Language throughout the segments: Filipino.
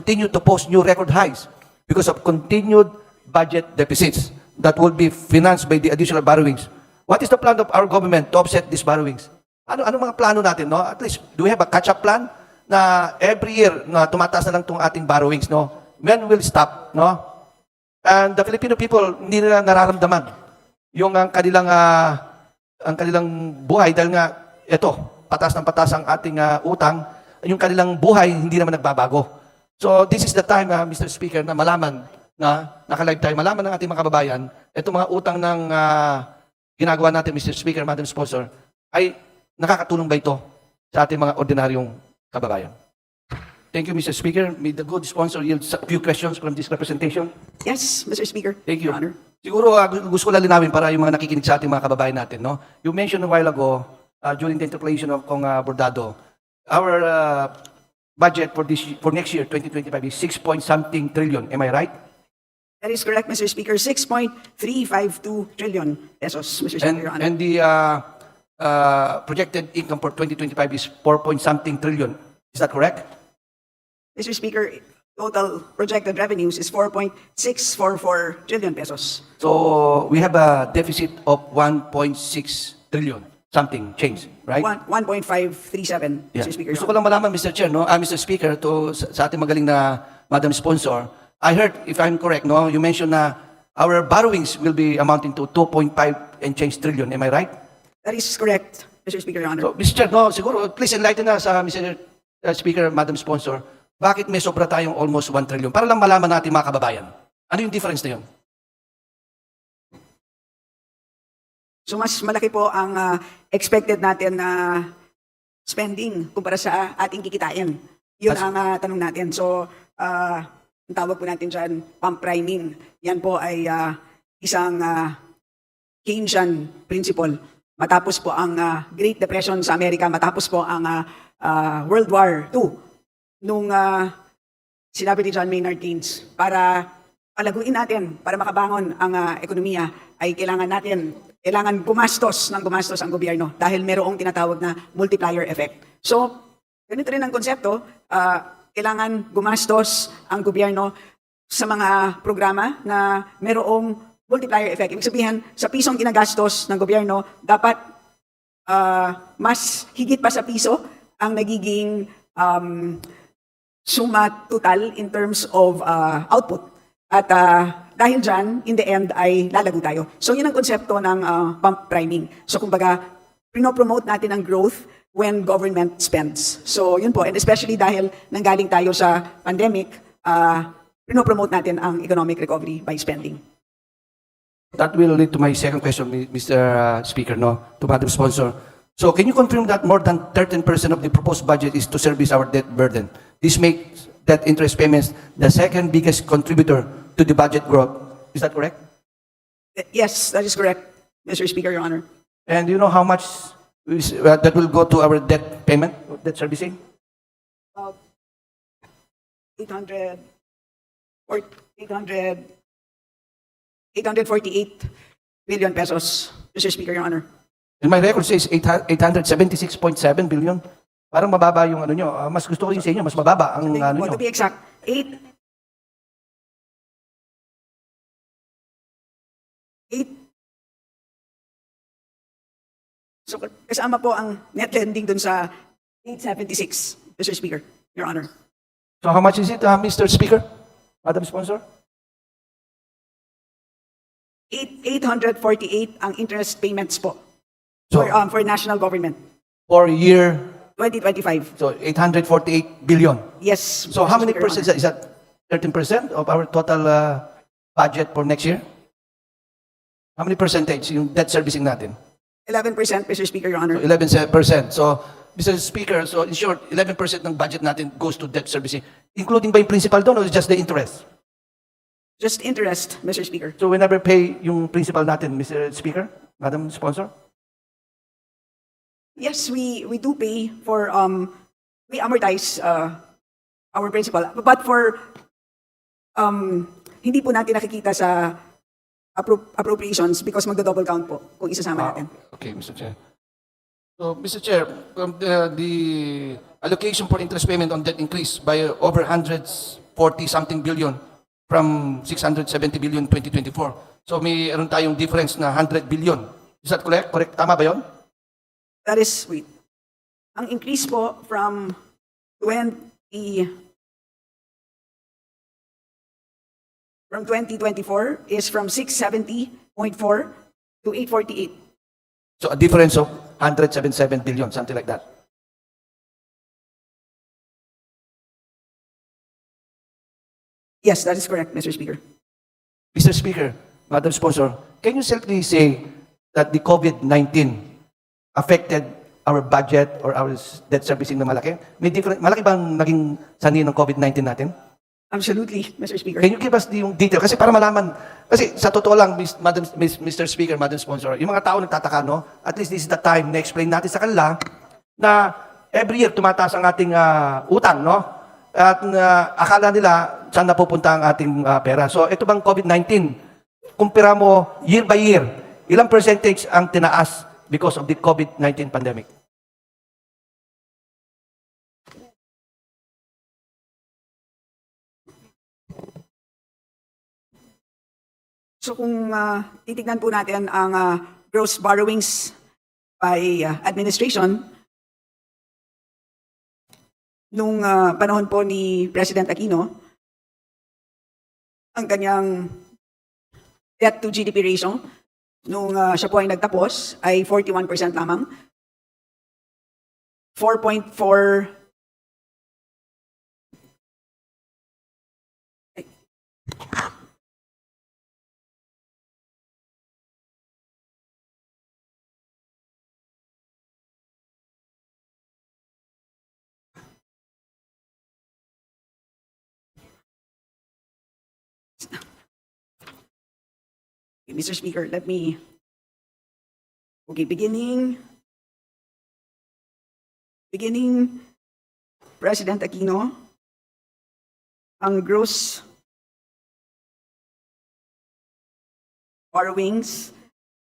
continue to post new record highs because of continued budget deficits that will be financed by the additional borrowings. What is the plan of our government to offset these borrowings? Ano mga plano natin, no? At least, do we have a catch-up plan na every year na tumataas na lang itong ating borrowings, no? When will stop, no? And the Filipino people, hindi nila nararamdaman yung ang kanilang buhay dahil nga, ito, patas ng patas ang ating utang, yung kanilang buhay hindi naman nagbabago. So this is the time, Mr. Speaker, na malaman na naka-live tayo, malaman ng ating mga kababayan, itong mga utang ng ginagawa natin, Mr. Speaker, Madam Sponsor, ay nakakatulong ba ito sa ating mga ordinaryong kababayan? Thank you, Mr. Speaker. May the good sponsor yield a few questions from this representation. Yes, Mr. Speaker. Thank you. Your Honor. Siguro gusto ko lang linawin para yung mga nakikinig sa ating mga kababayan natin. No? You mentioned a while ago, during the interpellation of Kong Bordado, our budget for next year, 2025, is 6-point-something trillion. Am I right? That is correct, Mr. Speaker. 6.352 trillion pesos, Mr. Speaker, Your Honor. And the projected income for 2025 is 4-point-something trillion. Is that correct? Mr. Speaker, total projected revenues is 4.644 trillion pesos. So we have a deficit of 1.6 trillion, something change, right? 1.537, Yeah. Mr. Speaker. Gusto ko lang malaman, Mr. Chair, no? Mr. Speaker, sa ating magaling na Madam Sponsor, I heard, if I'm correct, no, you mentioned na our borrowings will be amounting to 2.5 and change trillion. Am I right? That is correct, Mr. Speaker, Your Honor. So, Mr. Chair, no, siguro, please enlighten us, Mr. Speaker, Madam Sponsor, bakit may sobra tayong almost 1 trillion? Para lang malaman natin mga kababayan. Ano yung difference na yun? So mas malaki po ang expected natin na spending kumpara sa ating kikitain. Yun ang tanong natin. So, ang tawag po natin dyan, pump priming. Yan po ay isang Keynesian principle. Matapos po ang Great Depression sa Amerika, matapos po ang World War II, nung sinabi ni John Maynard Keynes, para palaguin natin, para makabangon ang ekonomiya, ay kailangan gumastos ang gobyerno dahil merong tinatawag na multiplier effect. So, ganito rin ang konsepto, kailangan gumastos ang gobyerno sa mga programa na merong multiplier effect. Ibig sabihin, sa pisong ginagastos ng gobyerno, dapat mas higit pa sa piso ang nagiging suma total in terms of output. At dahil dyan, in the end, ay lalago tayo. So yun ang konsepto ng pump priming. So kumbaga, pinopromote natin ang growth when government spends. So yun po, and especially dahil nanggaling tayo sa pandemic, pinopromote natin ang economic recovery by spending. That will lead to my second question, Mr. Speaker, no, to Madam Sponsor. So can you confirm that more than 13% of the proposed budget is to service our debt burden? This makes debt interest payments the second biggest contributor to the budget growth. Is that correct? Yes, that is correct, Mr. Speaker, Your Honor. And do you know how much that will go to our debt payment, debt servicing? 848 billion pesos, Mr. Speaker, Your Honor. And my record says 876.7 billion. Parang mababa yung ano nyo. Mas gusto ko rin sa inyo, mas mababa ang ano nyo. To be exact, 8. So kasama po ang net lending dun sa 876, Mr. Speaker, Your Honor. So how much is it, Mr. Speaker? Madam Sponsor? 848 ang interest payments po So, for national government, for year, 2025. so 848 billion. Yes. So how Mr. many Speaker, Your percent? Honor. Is that 13% of our total budget for next year? How many percentage yung debt servicing natin? 11%, Mr. Speaker, Your So Honor. 11%. So, Mr. Speaker, so in short, 11% ng budget natin goes to debt servicing, including ba yung principal doon or just the interest? Just interest, Mr. Speaker. So we never pay yung principal natin, Mr. Speaker, Madam Sponsor? Yes, we do pay for, we amortize our principal. But for, hindi po natin nakikita sa appropriations because magdo-double count po kung isasama natin. Okay, Mr. Chair. So, Mr. Chair, the allocation for interest payment on debt increased by over hundreds something billion from 670 billion 2024. So mayroon tayong difference na 100 billion. Is that correct? Correct? Tama ba yun? That is, wait. Ang increase po from 2024 is from 670.4 to 848. So a difference of 177 billion, something like that. Yes, that is correct, Mr. Speaker. Mr. Speaker, Madam Sponsor, can you simply say that the COVID-19 affected our budget or our debt servicing na malaki? Malaki bang naging sanhi ng COVID-19 natin? Absolutely, Mr. Speaker. Can you give us yung detail? Kasi para malaman, kasi sa totoo lang, Mr. Speaker, Madam Sponsor, yung mga tao nagtataka, no? At least this is the time na explain natin sa kanila na every year tumataas ang ating utang, no? At akala nila saan napupunta ang ating pera. So ito bang COVID-19, kumpira mo year by year, ilang percentage ang tinaas because of the COVID-19 pandemic? So kung titignan po natin ang gross borrowings by administration, nung panahon po ni President Aquino, ang kanyang debt to GDP ratio, nung siya po ay nagtapos, ay 41% lamang. 4.4 Mr. Speaker, let me... Okay, beginning President Aquino, ang gross borrowings,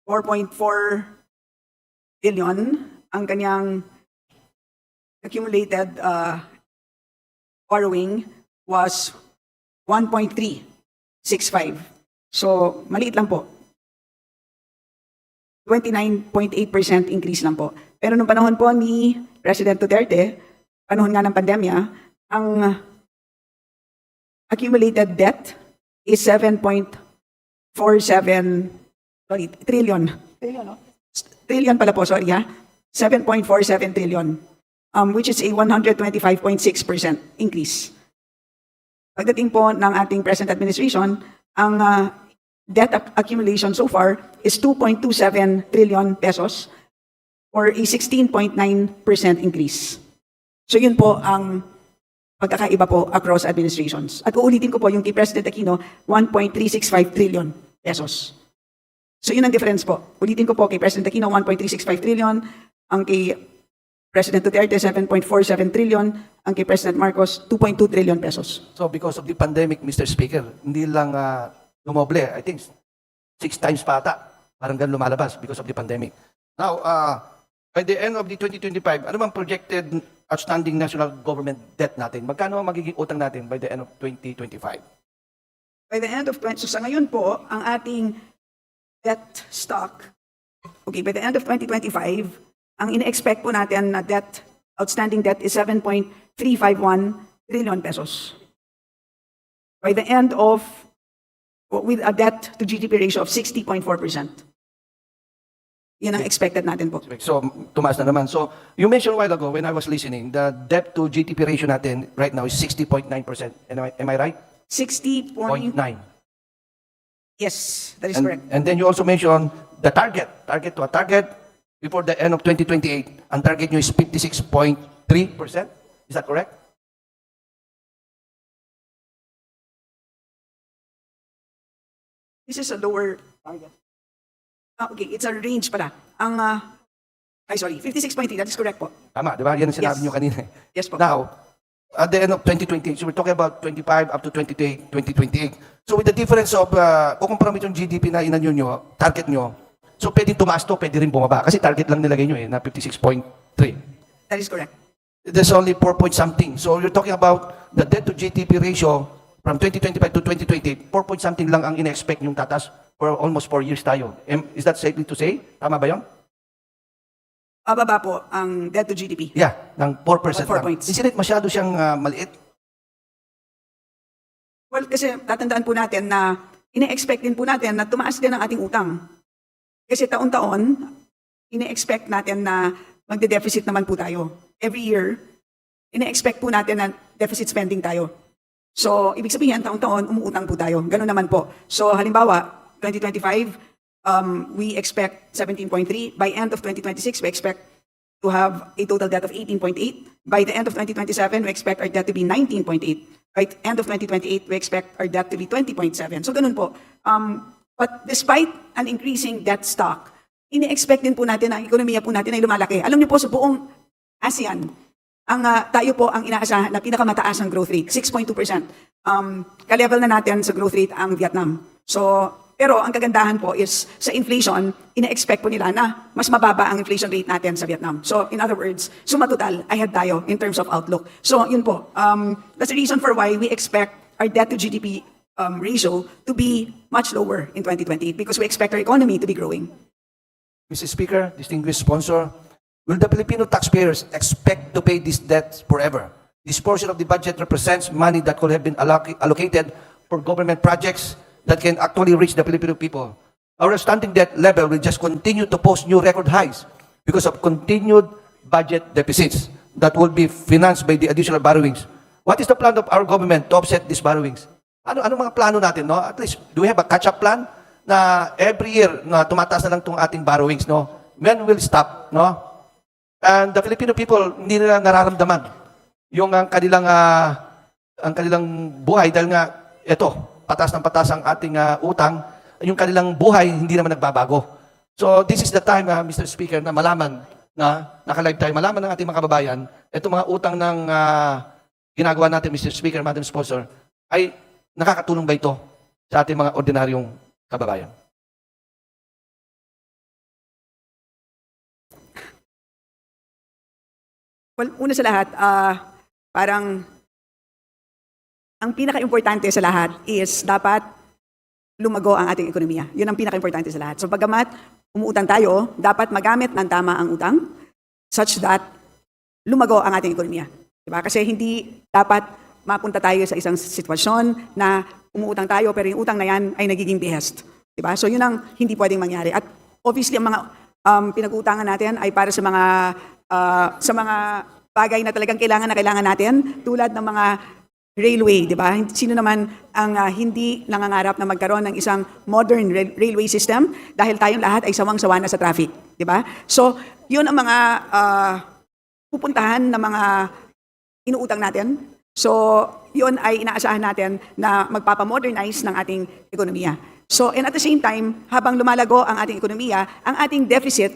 4.4 billion. Ang kanyang accumulated borrowing was 1.365. So, maliit lang po. 29.8% increase lang po. Pero nung panahon po ni President Duterte, panahon nga ng pandemya, ang accumulated debt is 7.47 trillion. Trillion pala po, sorry ha. 7.47 trillion, which is a 125.6% increase. Pagdating po ng ating present administration, ang debt accumulation so far is 2.27 trillion pesos or a 16.9% increase. So yun po ang pagkakaiba po across administrations. At uulitin ko po yung kay President Aquino, 1.365 trillion pesos. So yun ang difference po. Ulitin ko po kay President Aquino, 1.365 trillion. Ang kay President Duterte, 7.47 trillion. Ang kay President Marcos, 2.2 trillion pesos. So because of the pandemic, Mr. Speaker, hindi lang lumoble, I think 6 times pa ata. Parang ganun lumalabas because of the pandemic. Now, by the end of the 2025, ano bang projected outstanding national government debt natin? Magkano ang magiging utang natin by the end of 2025? By the end of, so sa ngayon po, ang ating debt stock, okay, by the end of 2025, ang ina-expect po natin na debt, outstanding debt is 7.351 trillion pesos. By the end of, with a debt to GDP ratio of 60.4%. Yan ang expected natin po. So, tumaas na naman. So, you mentioned a while ago when I was listening, the debt to GDP ratio natin right now is 60.9%. Am I right? 60.9. 0.9. Yes, that is correct. And then you also mentioned the target before the end of 2028. Ang target nyo is 56.3%. Is that correct? This is a lower target. Okay, it's a range pala. Ang, 56.3, that is correct po. Tama, di ba? Yan ang sinabi Yes. nyo kanina. Yes po. Now, at the end of 2028, so we're talking about 25 up to 2028. So with the difference of, kukumpara mo yung GDP na inanyo nyo, target nyo, so pwedeng tumaas to, pwede rin bumaba. Kasi target lang nilagay nyo na 56.3. That is correct. There's only 4 point something. So you're talking about the debt to GDP ratio from 2025 to 2028, 4 point something lang ang ina-expect yung tatas for almost 4 years tayo. Is that safely to say? Tama ba yun? Baba po ang debt to GDP. Yeah, ng 4% About 4 lang. points. Isn't it masyado siyang maliit? Well, kasi tatandaan po natin na ine-expect din po natin na tumaas din ang ating utang. Kasi taon-taon, ine-expect natin na magde-deficit naman po tayo. Every year, ine-expect po natin na deficit spending tayo. So, ibig sabihin, taon-taon, umuutang po tayo. Ganun naman po. So, halimbawa, 2025, we expect 17.3. By end of 2026, we expect to have a total debt of 18.8. By the end of 2027, we expect our debt to be 19.8. By the end of 2028, we expect our debt to be 20.7. So, ganun po. But despite an increasing debt stock, ini-expect din po natin ang ekonomiya po natin ay lumalaki. Alam niyo po, sa buong ASEAN, tayo po ang inaasahan na pinakamataas ang growth rate, 6.2%. Ka-level na natin sa growth rate ang Vietnam. So, pero ang kagandahan po is sa inflation, ina-expect po nila na mas mababa ang inflation rate natin sa Vietnam. So, in other words, suma total, ahead tayo in terms of outlook. So, yun po. That's the reason for why we expect our debt to GDP ratio to be much lower in 2028 because we expect our economy to be growing. Mr. Speaker, distinguished sponsor, will the Filipino taxpayers expect to pay this debt forever? This portion of the budget represents money that could have been allocated for government projects that can actually reach the Filipino people. Our standing debt level will just continue to post new record highs because of continued budget deficits that will be financed by the additional borrowings. What is the plan of our government to offset these borrowings? Ano mga plano natin, no? At least, do we have a catch-up plan na every year na tumataas na lang itong ating borrowings, no? When will stop, no? And the Filipino people, hindi nila nararamdaman yung ang kanilang buhay dahil nga, ito, patas ng patas ang ating utang, yung kanilang buhay hindi naman nagbabago. So this is the time, Mr. Speaker, na malaman na naka-live tayo, malaman ng ating mga kababayan, itong mga utang ng ginagawa natin, Mr. Speaker, Madam Sponsor, ay nakakatulong ba ito sa ating mga ordinaryong kababayan? Well, una sa lahat, parang ang pinaka-importante sa lahat is dapat lumago ang ating ekonomiya. Yun ang pinaka-importante sa lahat. So bagamat umuutang tayo, dapat magamit ng tama ang utang such that lumago ang ating ekonomiya. Diba? Kasi hindi dapat mapunta tayo sa isang sitwasyon na umuutang tayo pero yung utang na yan ay nagiging behest. Diba? So yun ang hindi pwedeng mangyari. At obviously ang mga pinag-uutangan natin ay para sa mga bagay na talagang kailangan natin tulad ng mga railway, di ba? Sino naman ang hindi nangangarap na magkaroon ng isang modern railway system dahil tayong lahat ay sawang-sawa na sa traffic, di ba? So, yun ang mga pupuntahan na mga inuutang natin. So, yun ay inaasahan natin na magpapamodernize ng ating ekonomiya. So, and at the same time, habang lumalago ang ating ekonomiya, ang ating deficit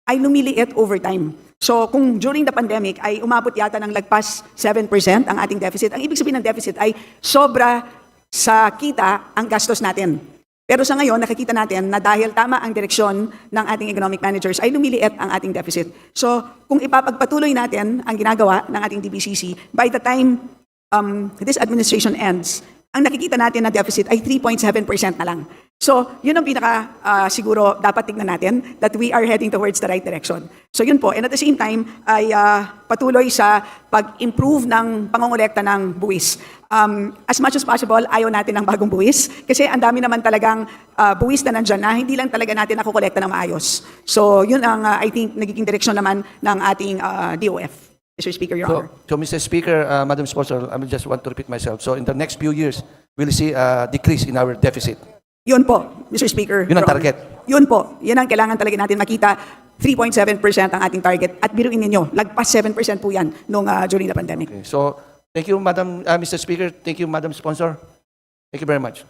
ay lumiliit over time. So kung during the pandemic ay umabot yata ng lagpas 7% ang ating deficit, ang ibig sabihin ng deficit ay sobra sa kita ang gastos natin. Pero sa ngayon, nakikita natin na dahil tama ang direksyon ng ating economic managers ay lumiliit ang ating deficit. So kung ipapagpatuloy natin ang ginagawa ng ating DBCC, by the time this administration ends, ang nakikita natin na deficit ay 3.7% na lang. So, yun ang siguro dapat tignan natin that we are heading towards the right direction. So, yun po. And at the same time, ay patuloy sa pag-improve ng pangongolekta ng buwis. As much as possible, ayaw natin ng bagong buwis kasi ang dami naman talagang buwis na nandyan na hindi lang talaga natin nakukolekta ng maayos. So, yun ang I think nagiging direksyon naman ng ating DOF. Mr. Speaker, Your Honor. So, Mr. Speaker, Madam Sponsor, I just want to repeat myself. So, in the next few years, we'll see a decrease in our deficit. Yun po, Mr. Speaker. Yun ang Your Honor. target. Yun po. Yun ang kailangan talaga natin makita. 3.7% ang ating target. At biruin ninyo, lagpas 7% po yan during the pandemic. Okay. So, thank you, Madam, Mr. Speaker. Thank you, Madam Sponsor. Thank you very much.